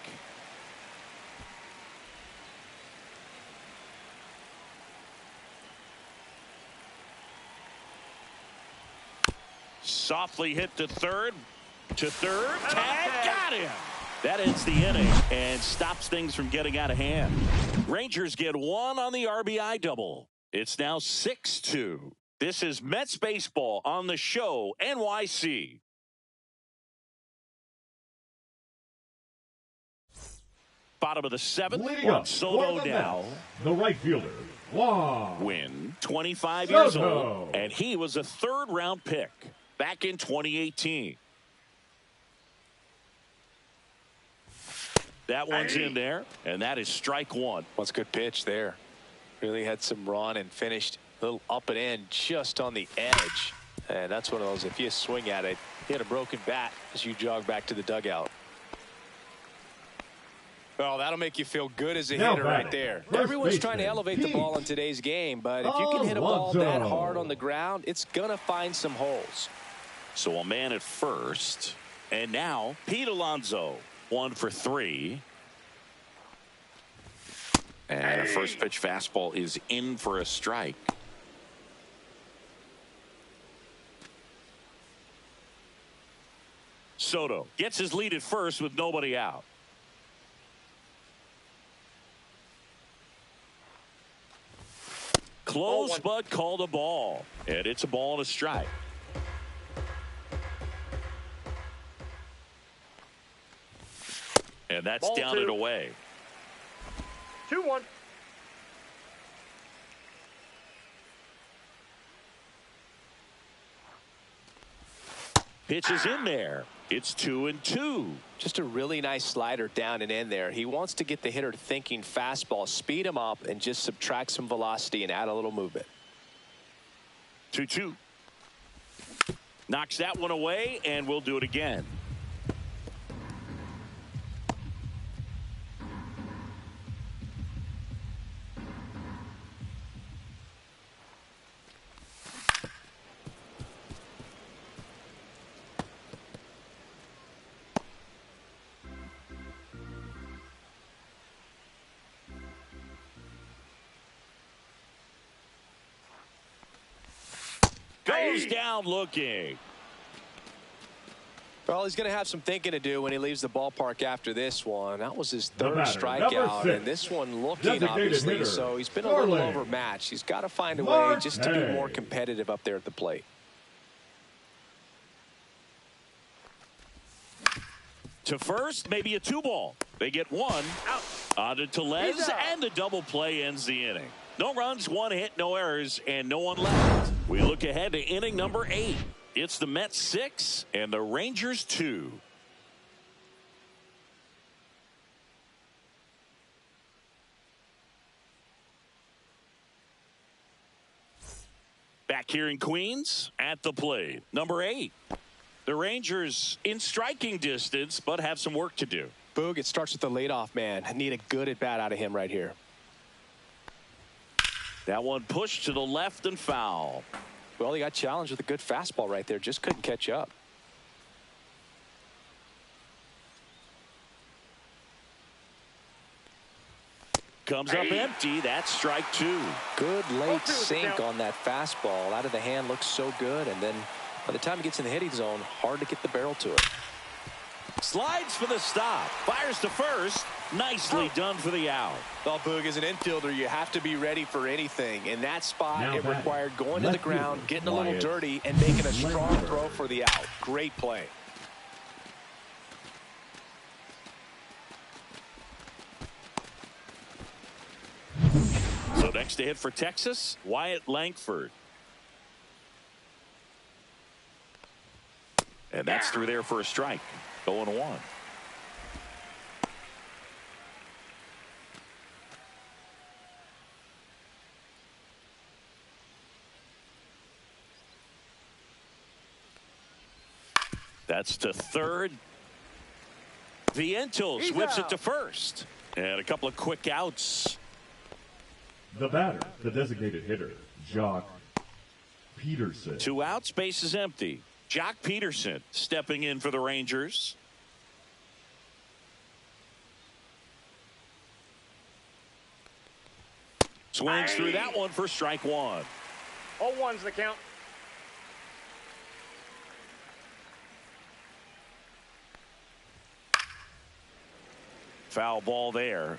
Softly hit to third. Tag, got him. That ends the inning and stops things from getting out of hand. Rangers get one on the RBI double. It's now 6-2. This is Mets baseball on the show, NYC. Bottom of the seventh.
Leading up
Soto
for the
now.
Mets, the right fielder, Juan
Win, 25
Soto.
years old, and he was a third-round pick back in 2018. That one's in there, and that is strike one.
What's a good pitch there. Really had some run and finished a little up and in just on the edge. And that's one of those, if you swing at it, hit a broken bat as you jog back to the dugout. Well, that'll make you feel good as a hitter right there. Everyone's trying to elevate the ball in today's game, but if you can hit a ball that hard on the ground, it's going to find some holes.
So a man at first, and now Pete Alonso, 1 for 3. And a first pitch fastball is in for a strike. Soto gets his lead at first with nobody out. Close, but called a ball. And it's a ball and a strike. And that's
Ball
down
two.
and away.
2-1.
Pitch is in there. It's 2-2.
Just a really nice slider down and in there. He wants to get the hitter thinking fastball, speed him up, and just subtract some velocity and add a little movement.
2-2. Knocks that one away, and we'll do it again. Goes down looking.
Well, he's going to have some thinking to do when he leaves the ballpark after this one. That was his third
batter,
strikeout,
6,
and this one looking,
designated
obviously,
hitter,
so he's been a little
Starling.
overmatched. He's got to find a way just to be more
Marte.
competitive up there at the plate.
To first, maybe a 2-ball. They get one.
Out.
On to Tellez,
He's out.
and the double play ends the inning. No runs, 1 hit, no errors, and no one left. We look ahead to inning number 8. It's the Mets 6 and the Rangers 2. Back here in Queens at the plate, number 8. The Rangers in striking distance, but have some work to do.
Boog, it starts with the leadoff man. I need a good at-bat out of him right here.
That one pushed to the left and foul.
Well, he got challenged with a good fastball right there. Just couldn't catch up.
Comes up empty. That's strike 2.
Good late
0-2
sink
count.
on that fastball. Out of the hand, looks so good. And then by the time he gets in the hitting zone, hard to get the barrel to it.
Slides for the stop. Fires to first. Nicely done for the out.
Well, Boog, as an infielder, you have to be ready for anything. In that spot,
Now
it
batting,
required going to the
left
ground,
fielder,
getting a little
Wyatt
dirty, and making a strong
Lindbergh.
throw for the out. Great play.
So So next to hit for Texas, Wyatt Langford. And that's through there for a strike. 0-1. That's to third. Vientos whips it to first. And a couple of quick outs.
The batter, the designated hitter, Jock Peterson.
2 outs, base is empty. Jock Peterson stepping in for the Rangers. Swings through that one for strike 1.
0-1's the count.
Foul ball there.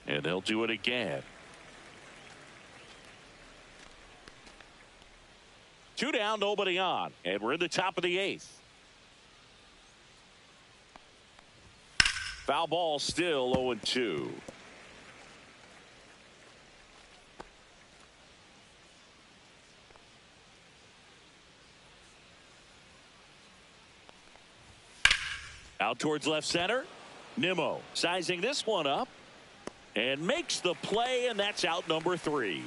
And they'll do it again. 2 down, nobody on. And we're in the top of the 8th. Foul ball still 0-2. Out towards left center. Nimmo sizing this one up and makes the play, and that's out number 3.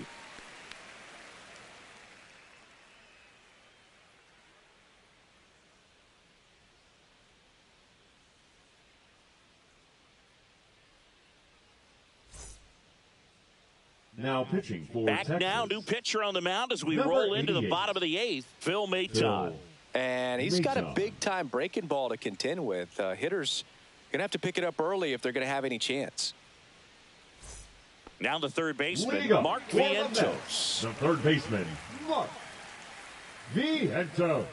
Now pitching for
Back
Texas.
now, new pitcher on the mound as we
Number
roll into the
88.
bottom of the 8th. Phil Maton.
And he's got a big-time breaking ball to contend with. Hitters going to have to pick it up early if they're going to have any chance.
Now the third baseman,
Leading up
Mark
for the
Vientos.
Mets, the third baseman, Mark Vientos.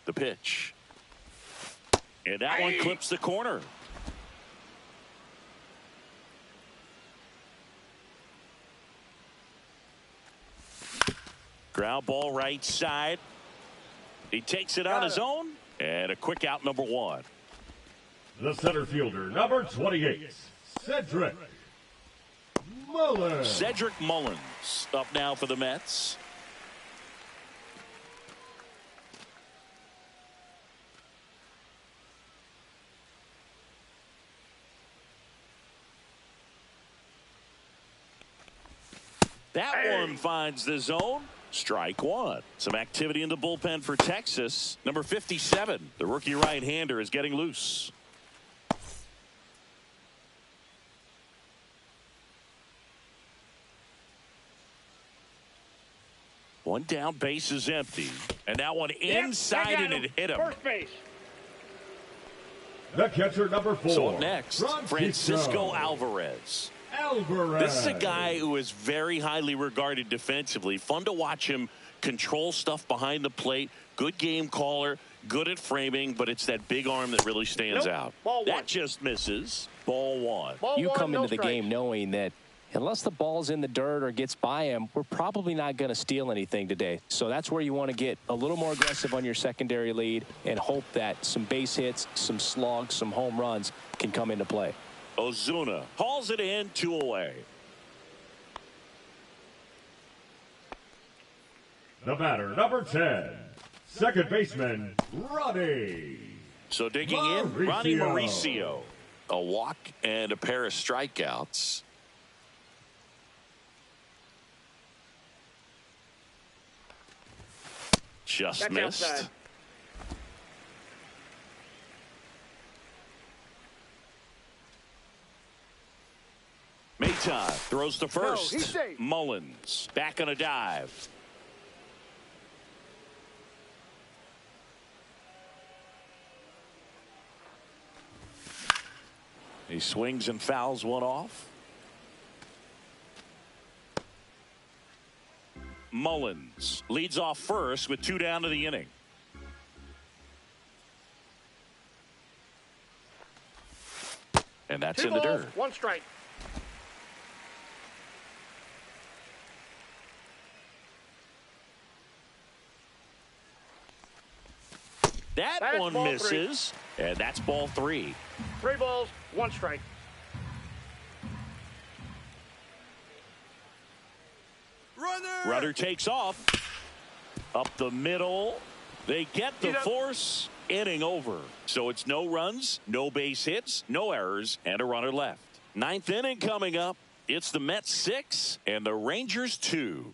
The pitch. And that one clips the corner. Ground ball right side. He takes it on his own. And a quick out, number 1.
The center fielder, number 28, Cedric Mullins.
Cedric Mullins up now for the Mets. That one finds the zone. Strike 1. Some activity in the bullpen for Texas. Number 57, the rookie right-hander, is getting loose. One down, base is empty. And that one inside, and it hit him.
First base.
The catcher, number 4.
So up next, Francisco Alvarez. This is a guy who is very highly regarded defensively. Fun to watch him control stuff behind the plate. Good game caller, good at framing, but it's that big arm that really stands out.
Ball 1.
That just misses. Ball 1.
You come
no
into the
strike.
game knowing that unless the ball's in the dirt or gets by him, we're probably not going to steal anything today. So that's where you want to get a little more aggressive on your secondary lead and hope that some base hits, some slugs, some home runs can come into play.
Ozuna hauls it in, 2 away.
The batter, number 10, second baseman, Ronnie.
So digging in, Ronnie Mauricio. A walk and a pair of strikeouts. Just
That's
missed.
outside.
Maton throws to first.
he's safe.
Mullins back on a dive. He swings and fouls one off. Mullins leads off first with 2 down to the inning. And that's
2
in the
balls,
dirt.
1 strike.
That
That's
one
ball
misses, and that's ball 3.
3 balls, 1 strike.
Runner takes off. Up the middle. They get the force. Inning over. So it's no runs, no base hits, no errors, and a runner left. 9th inning coming up. It's the Mets 6 and the Rangers 2.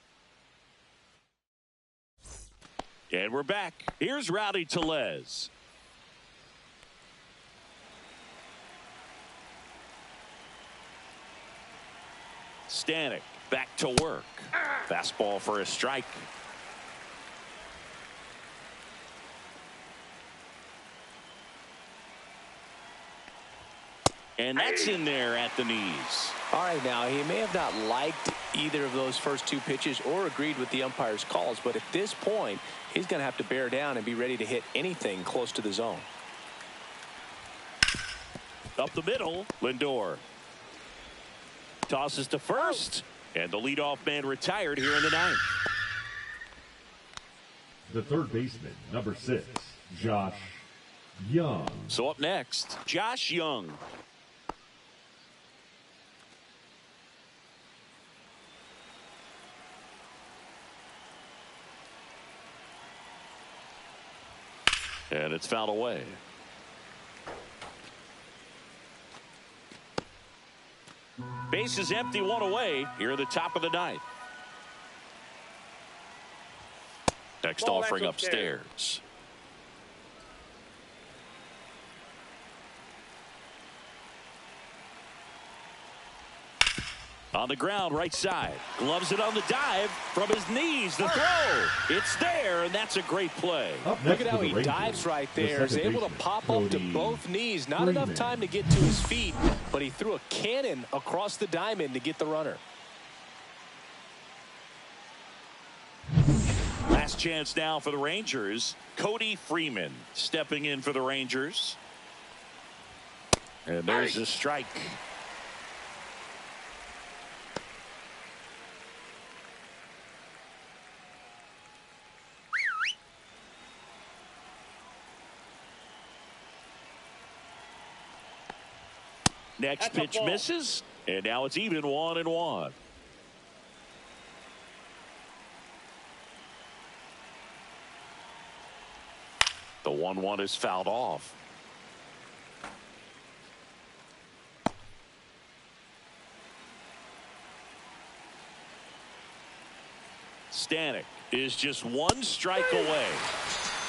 And we're back. Here's Rowdy Tellez. Stanek back to work. Fastball for a strike. And that's in there at the knees.
All right, now, he may have not liked either of those first 2 pitches or agreed with the umpire's calls, but at this point, he's going to have to bear down and be ready to hit anything close to the zone.
Up the middle, Lindor. Tosses to first, and the leadoff man retired here in the 9th.
The third baseman, number 6, Josh Young.
So up next, Josh Young. And it's fouled away. Base is empty, 1 away here at the top of the 9th. Next offering upstairs. On the ground, right side. Gloves it on the dive from his knees. The throw. It's there, and that's a great play.
Look at how he dives right there. He's able to pop up to both knees. Not enough time to get to his feet, but he threw a cannon across the diamond to get the runner.
Last chance now for the Rangers. Cody Freeman stepping in for the Rangers. And there's a strike. Next pitch misses, and now it's even 1-1. The 1-1 is fouled off. Stanek is just 1 strike away.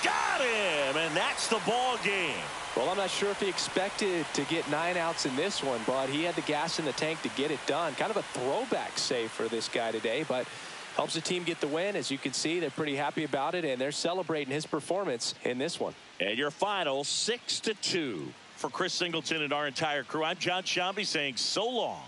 Got him, and that's the ball game.
Well, I'm not sure if he expected to get 9 outs in this one, but he had the gas in the tank to get it done. Kind of a throwback save for this guy today, but helps the team get the win. As you can see, they're pretty happy about it, and they're celebrating his performance in this one.
And your final 6-2 for Chris Singleton and our entire crew. I'm John Shambi saying so long.